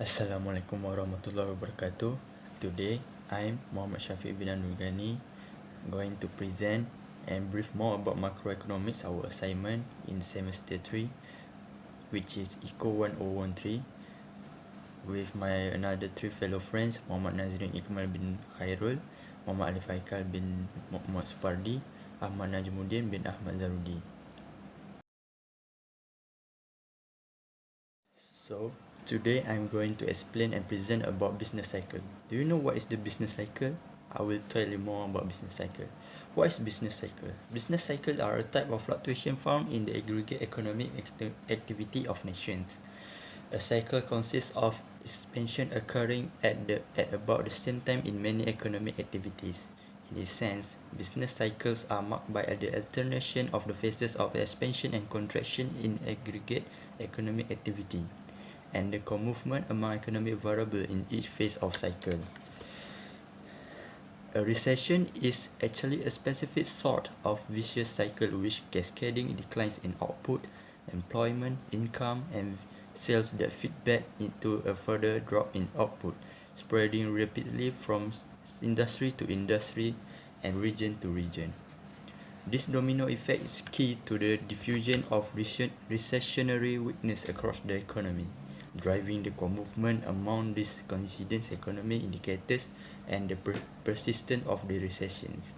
Assalamualaikum warahmatullahi wabarakatuh. Today, I'm Muhammad Syafiq bin Anugani going to present and brief more about macroeconomics, our assignment in semester 3, which is ECO 1013, with my another three fellow friends, Muhammad Nazrin Ikmal bin Khairul, Muhammad Alif Haikal bin Muhammad Supardi, Ahmad Najmuddin bin Ahmad Zarudi. So, today I'm going to explain and present about business cycle. Do you know what is the business cycle? I will tell you more about business cycle. What is business cycle? Business cycle are a type of fluctuation found in the aggregate economic activity of nations. A cycle consists of expansion occurring at about the same time in many economic activities. In this sense, business cycles are marked by the alternation of the phases of expansion and contraction in aggregate economic activity, and the co-movement among economic variables in each phase of cycle. A recession is actually a specific sort of vicious cycle which cascading declines in output, employment, income, and sales that feed back into a further drop in output, spreading rapidly from industry to industry and region to region. This domino effect is key to the diffusion of recessionary weakness across the economy, driving the co-movement among these coincident economic indicators and the persistence of the recessions.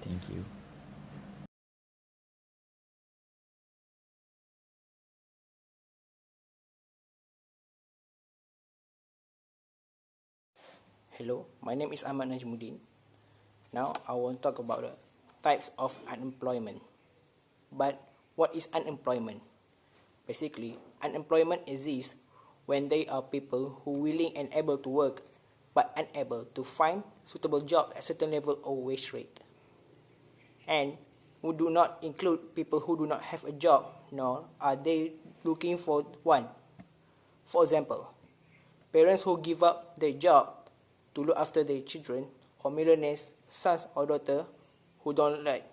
Thank you. Hello, my name is Ahmad Najmuddin. Now I want to talk about the types of unemployment. But what is unemployment? Basically, unemployment exists when there are people who willing and able to work but unable to find suitable job at certain level or wage rate. And who do not include people who do not have a job, nor are they looking for one. For example, parents who give up their job to look after their children, or millionaires' sons or daughter who don't like.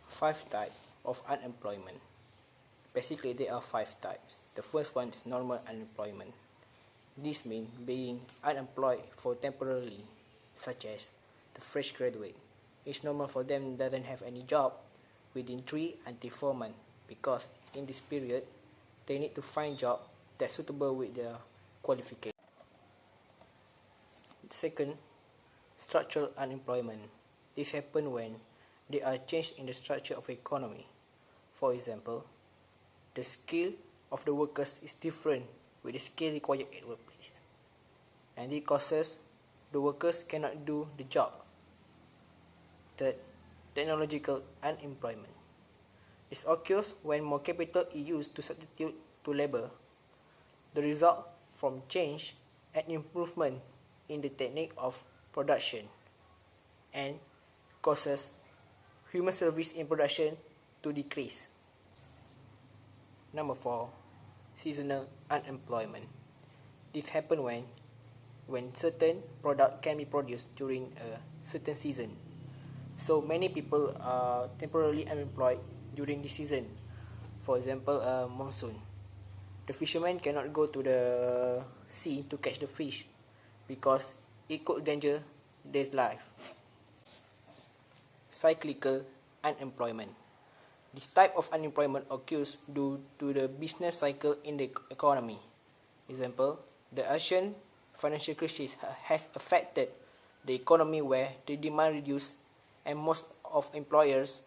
Five types of unemployment. Basically, there are five types. The first one is normal unemployment. This means being unemployed for temporarily, such as the fresh graduate. It's normal for them doesn't have any job within 3 until 4 months because in this period they need to find job that's suitable with their qualification. Second, structural unemployment. This happens when there are changes in the structure of the economy. For example, the skill of the workers is different with the skill required at workplace, and it causes the workers cannot do the job. Third, technological unemployment. This occurs when more capital is used to substitute to labor. The result from change and improvement in the technique of production and causes human service in production to decrease. Number 4, seasonal unemployment. This happens when certain product can be produced during a certain season. So many people are temporarily unemployed during this season. For example, monsoon. The fishermen cannot go to the sea to catch the fish because it could endanger their life. Cyclical unemployment. This type of unemployment occurs due to the business cycle in the economy. Example, the Asian financial crisis has affected the economy where the demand reduced and most of employers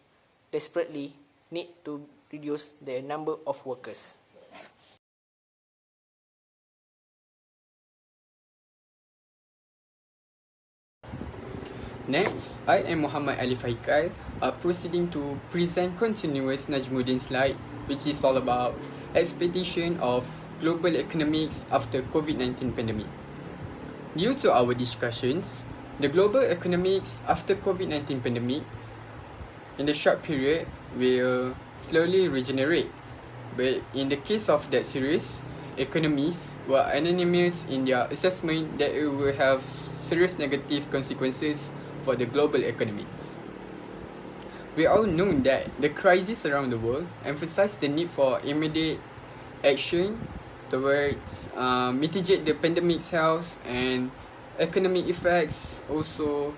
desperately need to reduce the number of workers. Next, I am Muhammad Alif Haikal, proceeding to present continuous Najmuddin slide, which is all about expectation of global economics after COVID-19 pandemic. Due to our discussions, the global economics after COVID-19 pandemic in the short period will slowly regenerate. But in the case of that series, economists were anonymous in their assessment that it will have serious negative consequences for the global economics. We all know that the crisis around the world emphasize the need for immediate action towards mitigate the pandemic's health and economic effects, also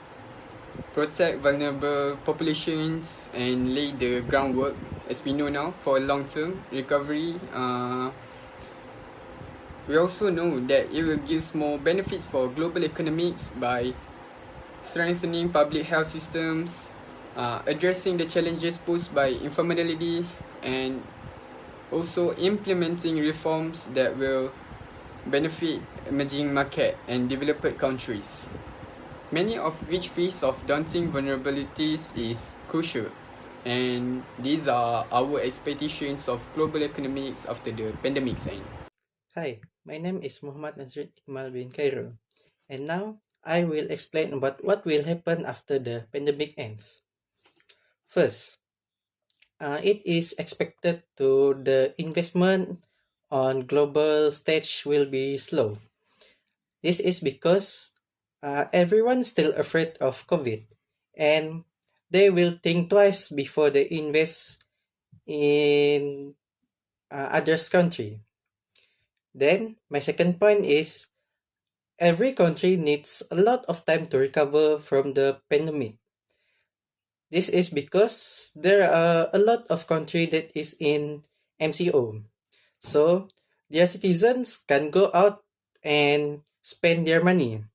protect vulnerable populations and lay the groundwork, as we know now, for long-term recovery. We also know that it will give more benefits for global economics by strengthening public health systems, addressing the challenges posed by informality, and also implementing reforms that will benefit emerging market and developed countries, many of which face of daunting vulnerabilities is crucial. And these are our expectations of global economics after the pandemic's end. Hi, my name is Muhammad Nazrid Iqmal bin Cairo, and now I will explain about what will happen after the pandemic ends. First, it is expected to the investment on global stage will be slow. This is because everyone's still afraid of COVID, and they will think twice before they invest in others' country. Then, my second point is every country needs a lot of time to recover from the pandemic. This is because there are a lot of country that is in MCO. So their citizens can go out and spend their money.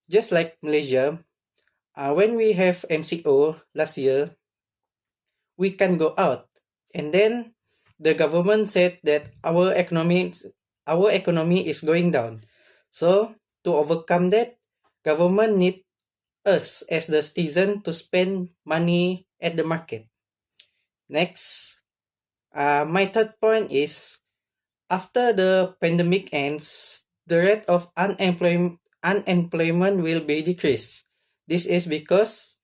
Just like Malaysia, when we have MCO last year, we can go out. And then the government said that our economy is going down. So to overcome that, government need us as the citizen to spend money at the market. Next, my third point is after the pandemic ends, the rate of unemployment will be decreased. This is because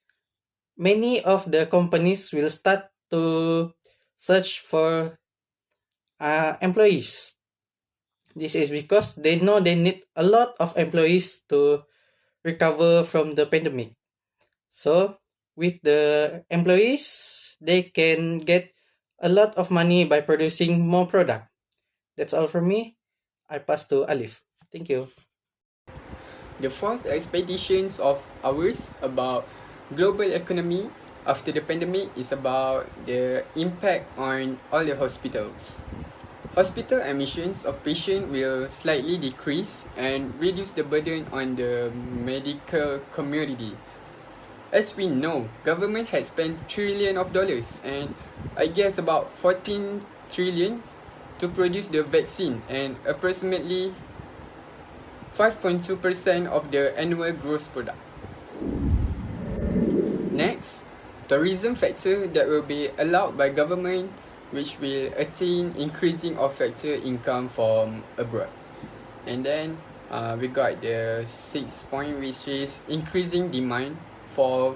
many of the companies will start to search for employees. This is because they know they need a lot of employees to recover from the pandemic. So, with the employees, they can get a lot of money by producing more product. That's all from me. I pass to Alif. Thank you. The fourth expectations of ours about global economy after the pandemic is about the impact on all the hospitals. Hospital admissions of patients will slightly decrease and reduce the burden on the medical community. As we know, government has spent trillion of dollars and I guess about 14 trillion to produce the vaccine and approximately 5.2% of the annual gross product. Next, tourism factor that will be allowed by government which will attain increasing of factor income from abroad. And then we got the sixth point which is increasing demand for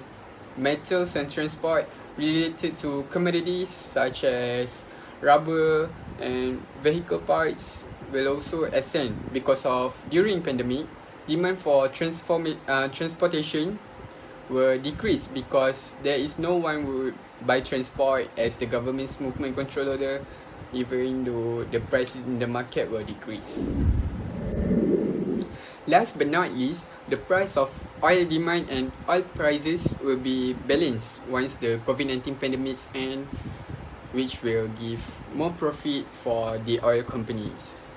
metals and transport related to commodities such as rubber and vehicle parts will also ascend because of during pandemic demand for transportation will decrease because there is no one who would buy transport as the government's movement control order, even though the prices in the market will decrease. Last but not least, the price of oil demand and oil prices will be balanced once the COVID-19 pandemic ends, which will give more profit for the oil companies.